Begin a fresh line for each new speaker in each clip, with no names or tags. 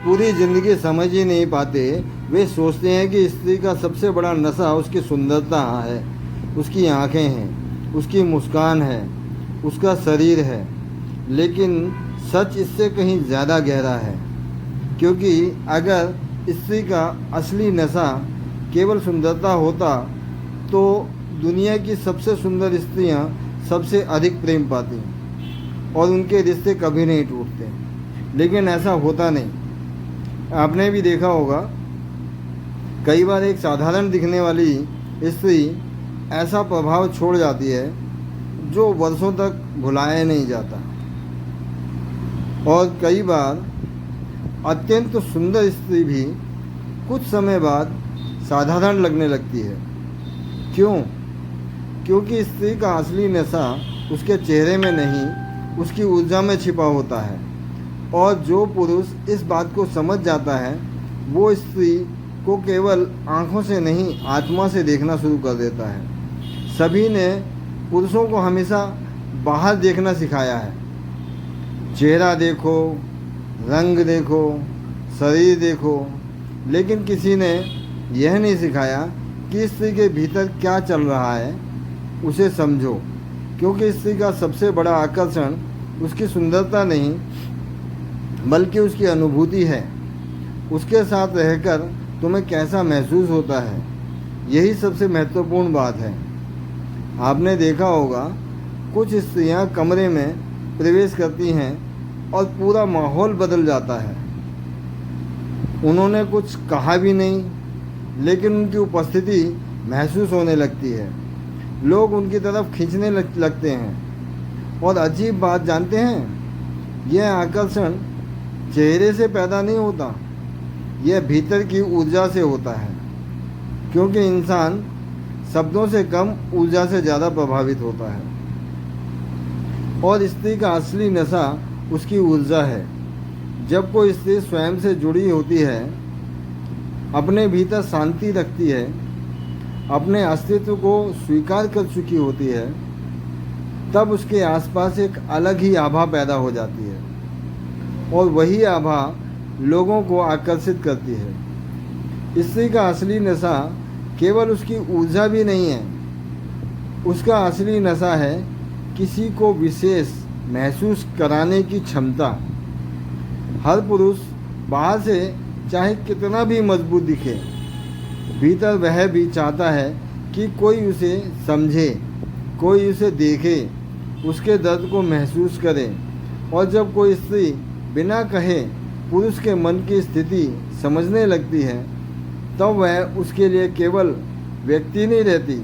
पूरी ज़िंदगी समझ ही नहीं पाते। वे सोचते हैं कि स्त्री का सबसे बड़ा नशा उसकी सुंदरता है, उसकी आँखें हैं, उसकी मुस्कान है, उसका शरीर है। लेकिन सच इससे कहीं ज़्यादा गहरा है, क्योंकि अगर स्त्री का असली नशा केवल सुंदरता होता तो दुनिया की सबसे सुंदर स्त्रियां सबसे अधिक प्रेम पाती और उनके रिश्ते कभी नहीं टूटते। लेकिन ऐसा होता नहीं। आपने भी देखा होगा, कई बार एक साधारण दिखने वाली स्त्री ऐसा प्रभाव छोड़ जाती है जो वर्षों तक भुलाया नहीं जाता। और कई बार अत्यंत सुंदर स्त्री भी कुछ समय बाद साधारण लगने लगती है। क्यों? क्योंकि स्त्री का असली नशा उसके चेहरे में नहीं, उसकी ऊर्जा में छिपा होता है। और जो पुरुष इस बात को समझ जाता है वो स्त्री को केवल आँखों से नहीं, आत्मा से देखना शुरू कर देता है। सभी ने पुरुषों को हमेशा बाहर देखना सिखाया है, चेहरा देखो, रंग देखो, शरीर देखो, लेकिन किसी ने यह नहीं सिखाया कि स्त्री के भीतर क्या चल रहा है, उसे समझो। क्योंकि स्त्री का सबसे बड़ा आकर्षण उसकी सुंदरता नहीं बल्कि उसकी अनुभूति है। उसके साथ रहकर तुम्हें कैसा महसूस होता है, यही सबसे महत्वपूर्ण बात है। आपने देखा होगा, कुछ स्त्रियां कमरे में प्रवेश करती हैं और पूरा माहौल बदल जाता है। उन्होंने कुछ कहा भी नहीं, लेकिन उनकी उपस्थिति महसूस होने लगती है। लोग उनकी तरफ खींचने लगते हैं। और अजीब बात जानते हैं, यह आकर्षण चेहरे से पैदा नहीं होता, यह भीतर की ऊर्जा से होता है। क्योंकि इंसान शब्दों से कम ऊर्जा से ज़्यादा प्रभावित होता है। और स्त्री का असली नशा उसकी ऊर्जा है। जब कोई स्त्री स्वयं से जुड़ी होती है, अपने भीतर शांति रखती है, अपने अस्तित्व को स्वीकार कर चुकी होती है, तब उसके आसपास एक अलग ही आभा पैदा हो जाती है। और वही आभा लोगों को आकर्षित करती है। स्त्री का असली नशा केवल उसकी ऊर्जा भी नहीं है, उसका असली नशा है किसी को विशेष महसूस कराने की क्षमता। हर पुरुष बाहर से चाहे कितना भी मजबूत दिखे, भीतर वह भी चाहता है कि कोई उसे समझे, कोई उसे देखे, उसके दर्द को महसूस करे। और जब कोई स्त्री बिना कहे पुरुष के मन की स्थिति समझने लगती है, तब वह उसके लिए केवल व्यक्ति नहीं रहती,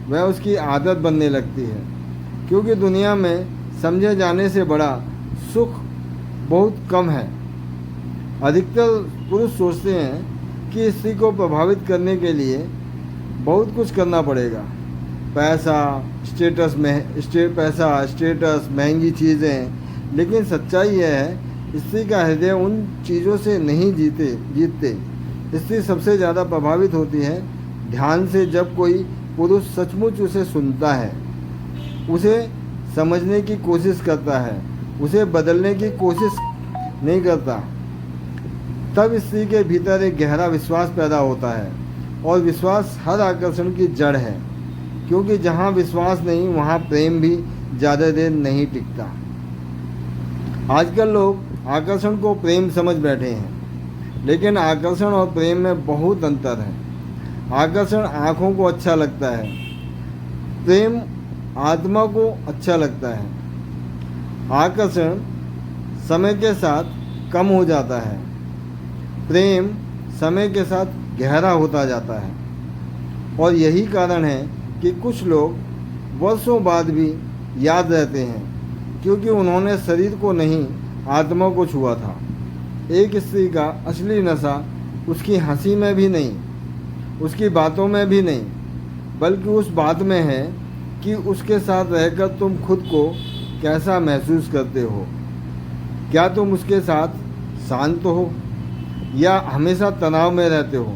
वह उसकी आदत बनने लगती है। क्योंकि दुनिया में समझे जाने से बड़ा सुख बहुत कम है। अधिकतर पुरुष सोचते हैं कि स्त्री को प्रभावित करने के लिए बहुत कुछ करना पड़ेगा, पैसा, स्टेटस, महंगी चीज़ें। लेकिन सच्चाई यह है, स्त्री का हृदय उन चीज़ों से नहीं जीतते। स्त्री सबसे ज़्यादा प्रभावित होती है ध्यान से। जब कोई पुरुष सचमुच उसे सुनता है, उसे समझने की कोशिश करता है, उसे बदलने की कोशिश नहीं करता, तब स्त्री के भीतर एक गहरा विश्वास पैदा होता है। और विश्वास हर आकर्षण की जड़ है। क्योंकि जहाँ विश्वास नहीं, वहाँ प्रेम भी ज़्यादा देर नहीं टिकता। आजकल लोग आकर्षण को प्रेम समझ बैठे हैं, लेकिन आकर्षण और प्रेम में बहुत अंतर है। आकर्षण आँखों को अच्छा लगता है, प्रेम आत्मा को अच्छा लगता है। आकर्षण समय के साथ कम हो जाता है, प्रेम समय के साथ गहरा होता जाता है। और यही कारण है कि कुछ लोग वर्षों बाद भी याद रहते हैं, क्योंकि उन्होंने शरीर को नहीं, आत्मा को छुआ था। एक स्त्री का असली नशा उसकी हंसी में भी नहीं, उसकी बातों में भी नहीं, बल्कि उस बात में है कि उसके साथ रहकर तुम खुद को कैसा महसूस करते हो। क्या तुम उसके साथ शांत हो या हमेशा तनाव में रहते हो?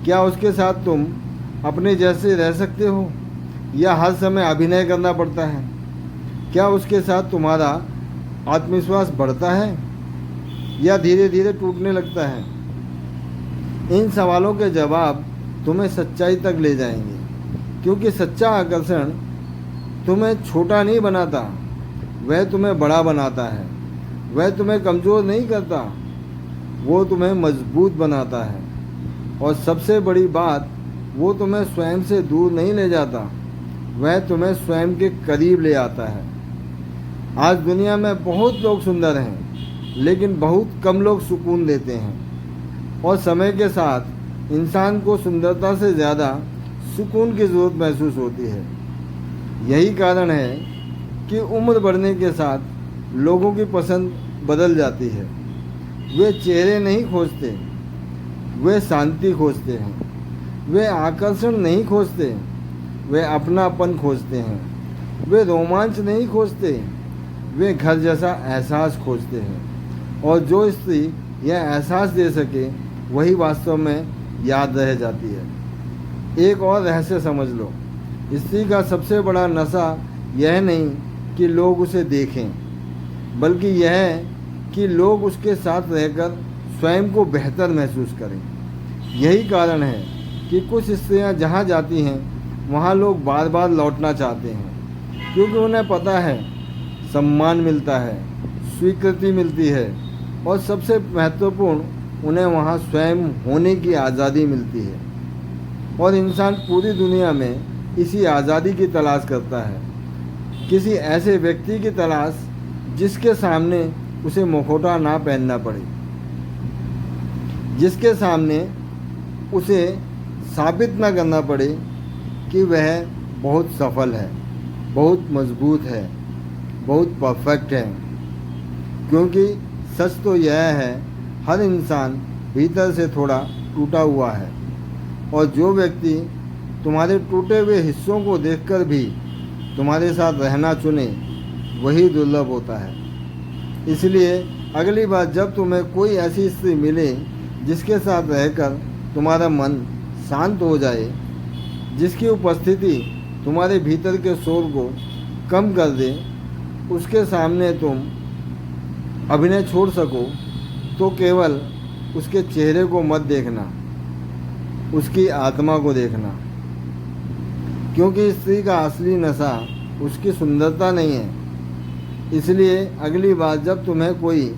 क्या उसके साथ तुम अपने जैसे रह सकते हो या हर समय अभिनय करना पड़ता है? क्या उसके साथ तुम्हारा आत्मविश्वास बढ़ता है या धीरे धीरे टूटने लगता है? इन सवालों के जवाब तुम्हें सच्चाई तक ले जाएंगे, क्योंकि सच्चा आकर्षण तुम्हें छोटा नहीं बनाता, वह तुम्हें बड़ा बनाता है। वह तुम्हें कमज़ोर नहीं करता, वो तुम्हें मजबूत बनाता है। और सबसे बड़ी बात, वो तुम्हें स्वयं से दूर नहीं ले जाता, वह तुम्हें स्वयं के करीब ले आता है। आज दुनिया में बहुत लोग सुंदर हैं, लेकिन बहुत कम लोग सुकून देते हैं। और समय के साथ इंसान को सुंदरता से ज़्यादा सुकून की ज़रूरत महसूस होती है। यही कारण है कि उम्र बढ़ने के साथ लोगों की पसंद बदल जाती है। वे चेहरे नहीं खोजते, वे शांति खोजते हैं। वे आकर्षण नहीं खोजते, वे अपनापन खोजते हैं। वे रोमांच नहीं खोजते, वे घर जैसा एहसास खोजते हैं। और जो स्त्री यह एहसास दे सके, वही वास्तव में याद रह जाती है। एक और रहस्य समझ लो, स्त्री का सबसे बड़ा नशा यह नहीं कि लोग उसे देखें, बल्कि यह है कि लोग उसके साथ रहकर स्वयं को बेहतर महसूस करें। यही कारण है कि कुछ स्त्रियां जहां जाती हैं, वहां लोग बार बार लौटना चाहते हैं, क्योंकि उन्हें पता है सम्मान मिलता है, स्वीकृति मिलती है, और सबसे महत्वपूर्ण, उन्हें वहां स्वयं होने की आज़ादी मिलती है। और इंसान पूरी दुनिया में इसी आज़ादी की तलाश करता है, किसी ऐसे व्यक्ति की तलाश जिसके सामने उसे मुखौटा ना पहनना पड़े, जिसके सामने उसे साबित ना करना पड़े कि वह बहुत सफल है, बहुत मजबूत है, बहुत परफेक्ट है। क्योंकि सच तो यह है, हर इंसान भीतर से थोड़ा टूटा हुआ है, और जो व्यक्ति तुम्हारे टूटे हुए हिस्सों को देखकर भी तुम्हारे साथ रहना चुने, वही दुर्लभ होता है। इसलिए अगली बार जब तुम्हें कोई ऐसी स्त्री मिले जिसके साथ रहकर तुम्हारा मन शांत हो जाए, जिसकी उपस्थिति तुम्हारे भीतर के शोर को कम कर दे, उसके सामने तुम अभिनय छोड़ सको, तो केवल उसके चेहरे को मत देखना, उसकी आत्मा को देखना। क्योंकि स्त्री का असली नशा उसकी सुंदरता नहीं है। इसलिए अगली बार जब तुम्हें कोई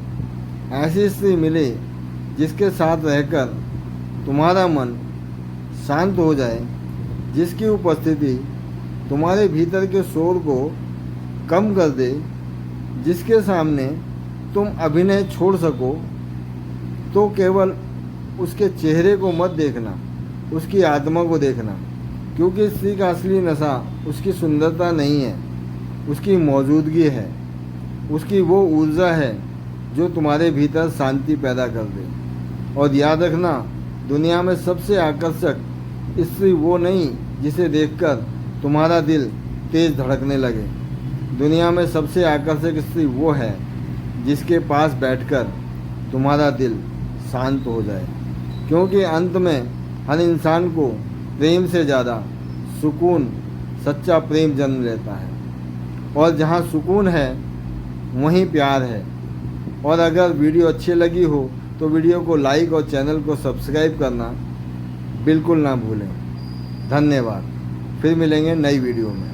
ऐसी स्त्री मिले जिसके साथ रहकर तुम्हारा मन शांत हो जाए, जिसकी उपस्थिति तुम्हारे भीतर के शोर को कम कर दे, जिसके सामने तुम अभिनय छोड़ सको, तो केवल उसके चेहरे को मत देखना, उसकी आत्मा को देखना। क्योंकि स्त्री का असली नशा उसकी सुंदरता नहीं है, उसकी मौजूदगी है, उसकी वो ऊर्जा है जो तुम्हारे भीतर शांति पैदा कर दे। और याद रखना, दुनिया में सबसे आकर्षक स्त्री वो नहीं जिसे देखकर तुम्हारा दिल तेज धड़कने लगे। दुनिया में सबसे आकर्षक स्त्री वो है जिसके पास बैठकर तुम्हारा दिल शांत हो जाए। क्योंकि अंत में हर इंसान को प्रेम से ज़्यादा सुकून, सच्चा प्रेम जन्म लेता है। और जहाँ सुकून है वहीं प्यार है। और अगर वीडियो अच्छी लगी हो तो वीडियो को लाइक और चैनल को सब्सक्राइब करना बिल्कुल ना भूलें। धन्यवाद। फिर मिलेंगे नई वीडियो में।